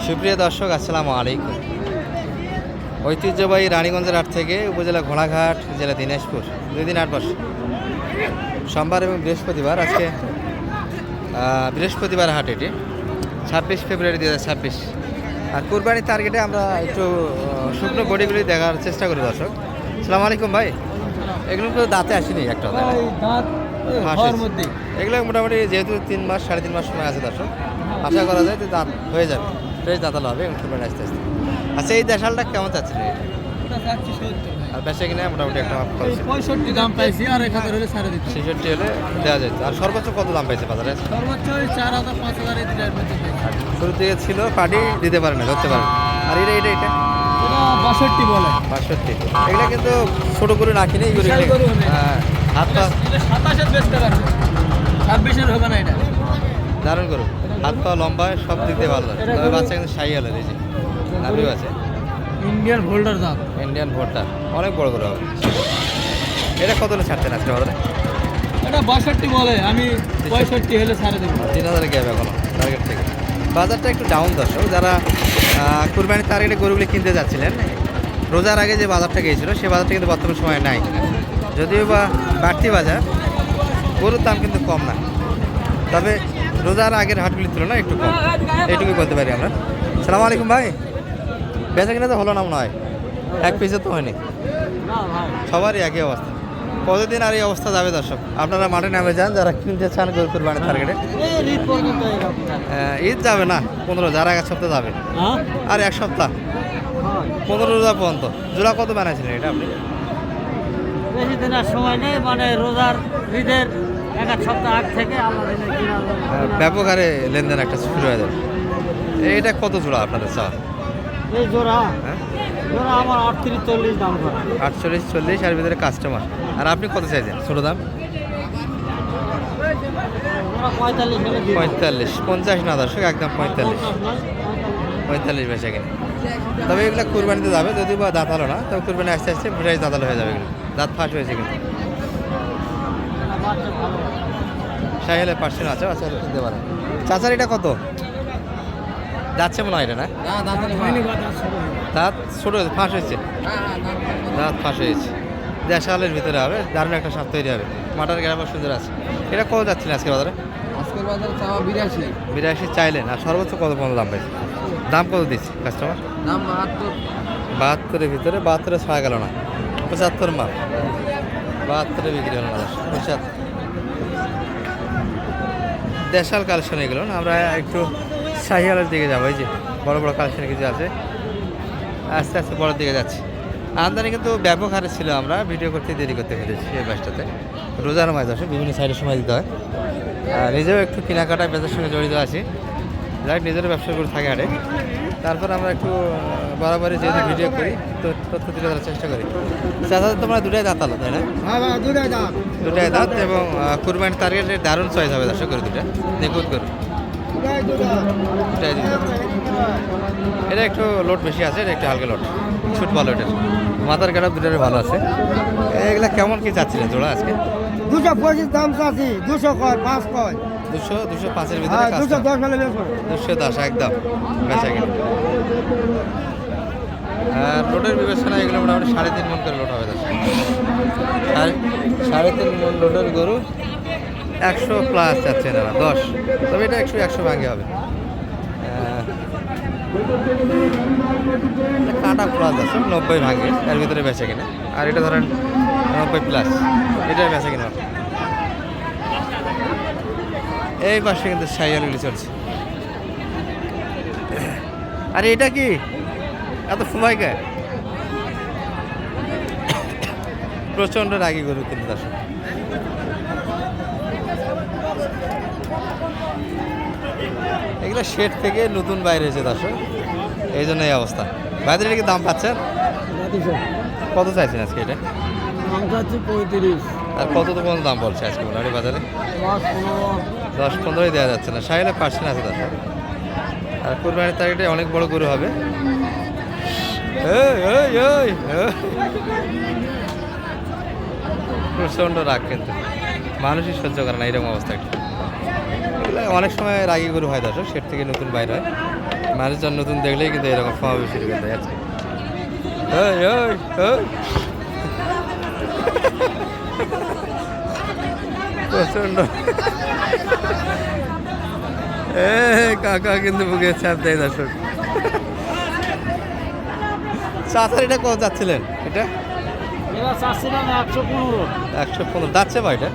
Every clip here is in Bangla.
সুপ্রিয় দর্শক, আসসালামু আলাইকুম। ঐতিহ্যবাহী রানীগঞ্জের হাট থেকে উপজেলা ঘোড়াঘাট, জেলা দিনাজপুর, 2 দিন 8 বছর, সোমবার এবং বৃহস্পতিবার। আজকে বৃহস্পতিবার হাট, এটি 26 ফেব্রুয়ারি 2026। আর কুরবানির টার্গেটে আমরা একটু শুকনো বডিগুলি দেখার চেষ্টা করি দর্শক। আসসালামু আলাইকুম ভাই। এগুলো তো দাঁতে আসেনি একটা, এগুলো মোটামুটি যেহেতু 3 মাস 3.5 মাস সময় আছে দর্শক, আশা করা যায় যে দাঁত হয়ে যাবে, ফ্রেশ দাঁতালো হবে এবং কুরবানি আস্তে আস্তে। আচ্ছা, এই দেশালটা কেমন চাচ্ছিল? আর বেশি কিনা মোটামুটি একটা 65 দাম পাইছি, আর 1000 হলে ছাড়ে দিতে। 66 হলে দেওয়া যেত। আর সর্বোচ্চ কত দাম পাইছে বাজারে? সর্বোচ্চ 4000 5000 এই দুটার মধ্যে পাইছি। শুরু থেকে ছিল, পার্টি দিতে পারে না, ধরতে পারে। আর এটা 62 বলে 62। এগুলা কিন্তু ছোট করে রাখিনি, হ্যাঁ, হাত পা 27 বেচতে পারবে, 26 হবে না। এটা দারুণ করুন, হাত পা লম্বা, সব দিক দিয়ে ভালো। তবে বাচ্চা কিন্তু সাই আলাদা, এই যে নাভিও আছে। ইন্ডিয়ান হোল্ডার দাম, ইন্ডিয়ান ভোটটা অনেক বড় করে হবে। এটা কত হলে ছাড়তেন আজকে বাজারে? এটা 62 বলে, আমি 65 হলে ছাড়ে দেবো। 3000 গ্যাপ এখনো টার্গেট থেকে। বাজারটা একটু ডাউন দর্শক। যারা কুরবানির টার্গেটে গরুগুলি কিনতে যাচ্ছিলেন, রোজার আগে যে বাজারটা গিয়েছিল সেই বাজারটা কিন্তু বর্তমান সময়ে নাই। যদিও বা বাড়তি বাজার, গরুর দাম কিন্তু কম না, তবে রোজার আগের হাটগুলির তুলনায় একটু কম, এইটুকুই বলতে পারি আমরা। সালামু আলাইকুম ভাই। বেচা কিনা তো হলো না মনে হয়, এক পিসে তো হয়নি, সবারই একই অবস্থা। কতদিন আর এই অবস্থা যাবে দর্শক? আপনারা মাঠে নামে যান যারা কিনতে চান গরু কুরবানির টার্গেটে। ঈদ যাবে না 15, যারা 1 সপ্তাহ যাবে, আর 1 সপ্তাহ 15 রোজা পর্যন্ত। জোড়া কত বানাইছিলেন এটা আপনি? বেশি দিন আর সময় নেই, মানে রোজার ঈদের 1 সপ্তাহ আগ থেকে আল্লাহ দিনে কিনা ব্যাপক হারে লেনদেন একটা শুরু হয়ে যাবে। এইটা কত জোড়া আপনাদের চাওয়া? এই জোড়া হ্যাঁ, জোড়া আমার 38-40 দাম করে। 48-40 এর ভিতরে কাস্টমার। আর আপনি কত চাইছেন ছোটো দাম? 45 হলে দিই। 45, 50 না দর্শক, একদম 45 বেচা কিনে। তবে এগুলো কুরবানিতে যাবে, যদি বা দাঁত হলো না, তবে কুরবানি আস্তে আস্তে ফ্রেশ দাঁতালো হয়ে যাবে। এগুলো দাঁত ফাঁস হয়েছে কিন্তু। সাহেলে পার্সেন্ট আছে, আচ্ছা কিনতে পারেন। চাচার এটা কত যাচ্ছে মনে হয়? এটা না, দাঁত ছোটো ফাঁস হয়েছে, দাঁত ফাঁস হয়েছে। দেশালের ভিতরে হবে, দারুণ একটা স্বাদ তৈরি হবে। মাটার গ্রামের সুন্দর আছে। এটা কত যাচ্ছিলেন আজকের বাজারে? আজকের বাজারে চাওয়া 82 চাইলেন। আর সর্বোচ্চ কত পর্যন্ত দাম পাইছে? দাম কত দিচ্ছে কাস্টমার? দাম 72। 72-এর ভিতরে, 72-এ ছাড়া গেল না। 75 মাল, 72-এ বিক্রি হলো না। 75 দেশাল কালেকশন এগুলো না। আমরা একটু শাহিওয়ালের দিকে যাবো। এই যে বড় বড় কালেকশন কিছু আছে, আস্তে আস্তে বড়োর দিকে যাচ্ছি। আমদানি কিন্তু ব্যাপক হারে ছিল, আমরা ভিডিও করতে দেরি করতে পেরেছি এই ব্যবসাতে। রোজার মাঝে আসে, বিভিন্ন সাইডের সময় দিতে হয়। আর নিজেও একটু কেনাকাটা বেচার সঙ্গে জড়িত আছি, যাই নিজেরও ব্যবসা করে থাকে হাটে। তারপর আমরা একটু বরাবরই যেহেতু ভিডিও করি, তো তথ্য তুলে ধরার চেষ্টা করি। চাচা তোমরা দুটাই দাঁত আলো, তাই না? দুটাই দাঁত এবং কুরবানির টার্গেটের দারুণ চয়েস হবে দর্শক করে, দুটা নিখুঁত করুন। এটা একটু লোড বেশি আছে, এটা একটু হালকা লোড, ছুট ভালো। এটার মাথার গাড়া দুটারে ভালো আছে। এগুলা কেমন কি চাচ্ছিলেন জোড়া আজকে? 225 দাম চাচ্ছি, 200 কয়, 5 কয়, 200-205-এর ভিতরে 210 হলে বেচবো। 210 একদম বেচা কিনে। আর লোডের বিবেচনা এগুলো মোটামুটি 3.5 মন করে লোড হবে দর্শক। 3.5 মন লোডের গরু 100 প্লাস যাচ্ছে না 10, তবে এটা 100 ভাঙে হবে। কাটা প্লাস আছে 90 ভাঙে, এর ভিতরে বেচা কিনে। আর এটা ধরেন 90 প্লাস, এটার বেচা কিনে। এই পাশে কিন্তু শাহিওয়ালগুলি চলছে। আরে এটা কি এত ফুমাই গায়ে? প্রচণ্ড রাগি গরু কিন্তু দর্শক। এগুলো শেড থেকে নতুন বাইরে হয়েছে দর্শক, এই জন্য এই অবস্থা। বাইরে কি দাম পাচ্ছেন? কত চাইছেন আজকে এটা? 35। আর কত তো কোনো দাম বলছে আজকে মোটামুটি বাজারে? 10-15 দেওয়া যাচ্ছে না। সাহেলে পার্সেন্ট আছে দর্শক। আর কুরবানির টার্গেটে অনেক বড় গরু হবে। প্রচণ্ড রাগ, কিন্তু মানুষই সহ্য করে না এরকম অবস্থা। আসলে অনেক সময় রাগী গরু হয় দর্শক, সেট থেকে নতুন বাইর হয়, মানুষজন নতুন দেখলেই কিন্তু এরকম সমাবেশ শুরু করে দেয় আজকে। ওই ওই ওই প্রচন্ড কাকা কিন্তু বুকে চাপ দেয় দর্শক। চাচার এটা কত যাচ্ছিলেন? এটা এবার চাচ্ছিলাম 115। 115 যাচ্ছে ভাই, এটা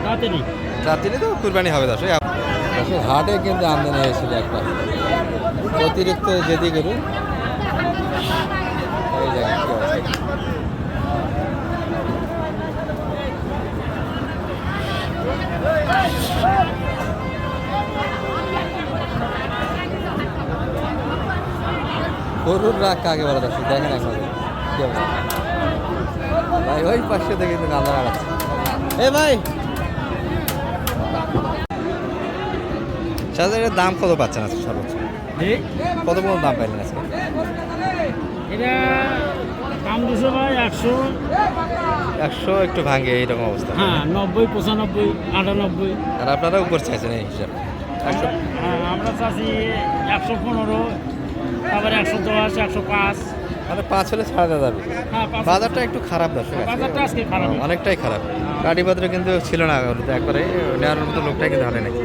রাতেরই রাত্রি তো কুরবানি হবে দর্শক। দর্শক হাটে কিন্তু আমদানি হয়েছিল একটা অতিরিক্ত জেদি গরু। এই দেখেন কি অবস্থা। গরুর রাগ কাকে বলে দর্শক, দেখেন এখন কি অবস্থা। ভাই ওই পাশে থেকে কিন্তু কান্দা লাগাচ্ছে। এ ভাই চাচা এটার দাম কত পাচ্ছেন আজকে সর্বোচ্চ? কত পর্যন্ত দাম পাইলেন আজকে? এটা দাম 200 ভাই, 100। 100 একটু ভাঙে এইরকম অবস্থা। হ্যাঁ, 90, 95, 98। আর আপনারা উপর চাইছেন এই হিসাব 100? হ্যাঁ, আমরা চাচ্ছি 115, তারপরে 110, 105। মানে 5 হলে ছাড়া যাবে। হ্যাঁ, বাজারটা একটু খারাপ দর্শক আজকে। বাজারটা আজকে খারাপ। অনেকটাই খারাপ। কাটিপত্র কিন্তু ছিল না একবারে, নেওয়ার মতো লোকটাই কিন্তু হাটে নেই।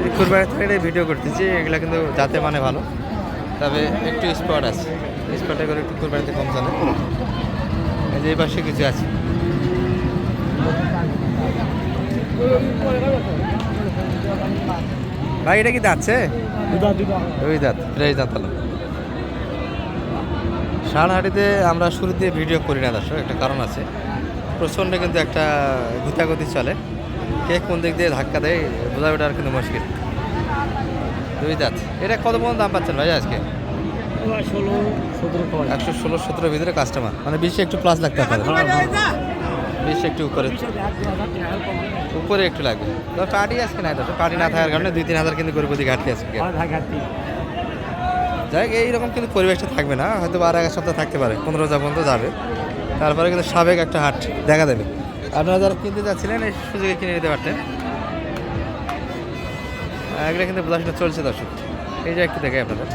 এই কুরবানি থেকে ভিডিও করতেছি, এগুলো কিন্তু যাতে মানে ভালো, তবে একটু স্পট আছে, স্পটে করে একটু কুরবানিতে কম চলে। এই যে এই পাশে কিছু আছে। ভাই এটা কি যাচ্ছে? দুই দাঁত, প্রায় দাঁত হলো। সারহাটিতে আমরা শুরুতে ভিডিও করি না দর্শক, একটা কারণ আছে, প্রচণ্ড কিন্তু একটা গুতাগুতি চলে, কে কোন দিক দিয়ে ধাক্কা দেয় বোঝা ওটা আর কিন্তু মুশকিল। দুই দাঁত, এটা কত পর্যন্ত দাম পাচ্ছেন ভাই আজকে? 116-17 ভিতরে কাস্টমার, মানে 20 একটু প্লাস লাগতে পারে, 20 একটু উপরে উপরে একটু লাগবে। তো পার্টি আজকে নাই দর্শক, পার্টি না থাকার কারণে 2-3 হাজার কিন্তু গরিবতী ঘাটতি আছে। যাই হোক, এইরকম কিন্তু পরিবেশটা থাকবে না, হয়তো আর এক সপ্তাহ থাকতে পারে, 15 পর্যন্ত যাবে, তারপরে কিন্তু সাবেক একটা হাট দেখা দেবে। আপনারা যারা কিনতে যাচ্ছিলেন এই সুযোগে কিনে নিতে পারতেন। এগুলো কিন্তু বোঝাশোনা চলছে দর্শক, এই যে একটু দেখে আপনাদের।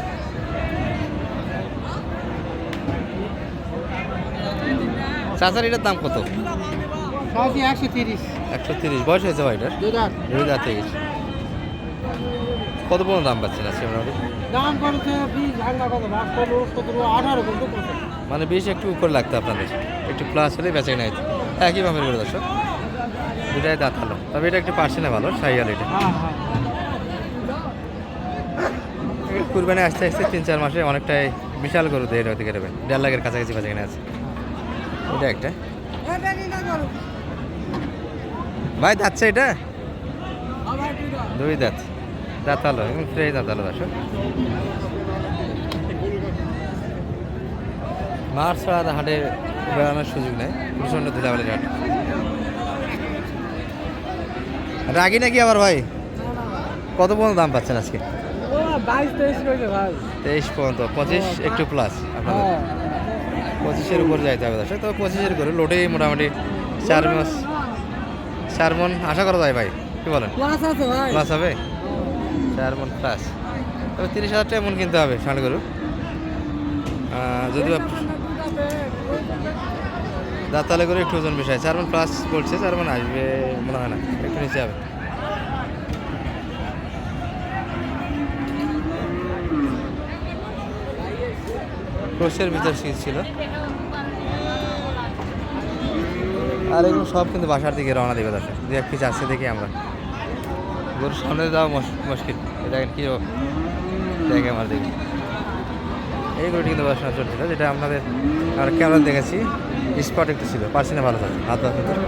চাচার এটার দাম কত? 130। 130 বয়স হয়েছে ভাই এটার? দুই দাঁত হয়ে গেছে। কত পর্যন্ত দাম পাচ্ছেন আজকে মোটামুটি? দাম করছে 20, 16, 17, 18 পর্যন্ত। মানে 20 একটু উপরে লাগতো আপনাদের, একটু প্লাস হলে বেঁচে নাই একই ভাবে করে দর্শক। দুটাই দাঁত ভালো, তবে এটা একটু পার্সেন্টে ভালো, শাহিওয়াল এটা। কুরবানি আসতে আসতে 3-4 মাসে অনেকটাই বিশাল গরু দিয়ে হতে গেলে 1.5 লাখের কাছাকাছি বেঁচে কিনে আছে। এটা একটা ভাই যাচ্ছে, এটা দুই দাঁত, দাঁত ভালো এবং ফ্রেশ দাঁত ভালো দর্শক। মার ছাড়া হাটে বেড়ানোর সুযোগ নেই, প্রচণ্ড ধুলাবালির হাট। রাগি নাকি আবার ভাই? কত পর্যন্ত দাম পাচ্ছেন আজকে? 23 পর্যন্ত, 25 একটু প্লাস আপনাদের। 25-এর উপর যাইতে হবে দর্শক, তবে 25-এর করে লোটেই মোটামুটি 4 মণ আশা করা যায় ভাই, কি বলেন? প্লাস হবে 4 মণ প্লাস, তবে 30,000 টাকা মন কিনতে হবে ষাঁড় গরু। যদিও দাঁতালে করে একটু ওজন বিষয়, 4 মণ প্লাস বলছে, 4 মণ আসবে মনে হয় না, একটু নিচে হবে। ক্রোশের ভিতর ছিল, আর এগুলো সব কিন্তু বাসার দিকে রওনা দেবে দর্শক। 2-1 পিস আসছে দেখি আমরা, গরুর সামনে যাওয়া মুশকিল। দেখেন কি দেখে আমার দেখি, এই গরুটি কিন্তু বাসনা চলছিল, যেটা আপনাদের আর ক্যামেরা দেখেছি, স্পট একটু ছিল, পার্সেন্টে ভালো থাকে, হাত হাত ভিতরে।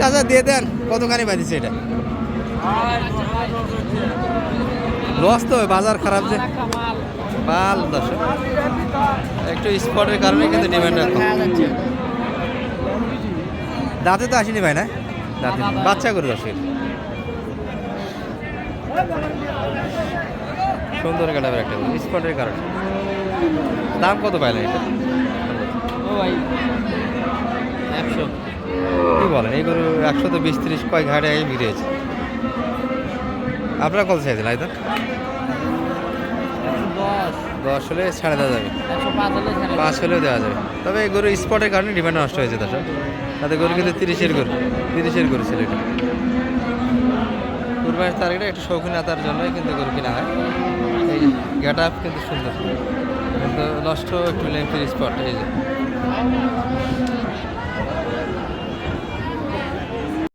চাচা দিয়ে দেন, কতখানি বাঁধিছে এটা? লস তো, বাজার খারাপ যে মাল দর্শক, একটু স্পটের কারণে কিন্তু ডিমান্ড রাখো। দাঁতে তো আসেনি ভাই, না দাঁতে বাচ্চা করে দর্শক, সুন্দর কাটাবে একটা স্পটের কারণে। দাম কত পাইলেন এটা? ভাই 100 কি বলেন এই গরু 120-30 কয় ঘাটে বিক্রি হয়েছে। আপনারা কত চাইছেন আইতেন? 110 10 হলে ছাড়ে দেওয়া যাবে, 105 হলে ছেড়ে 5 হলেও দেওয়া যাবে। তবে এই গরু স্পটের কারণে ডিমান্ড নষ্ট হয়েছে দর্শক। তাতে গরু কিন্তু 30-এর গরু ছিল এটা। কুরবানির তারিখটা একটু শৌখিনতার জন্যই কিন্তু গরু কেনা হয়। এই গেট আপ কিন্তু সুন্দর, কিন্তু নষ্ট একটু লেন্থের স্পট। এই যে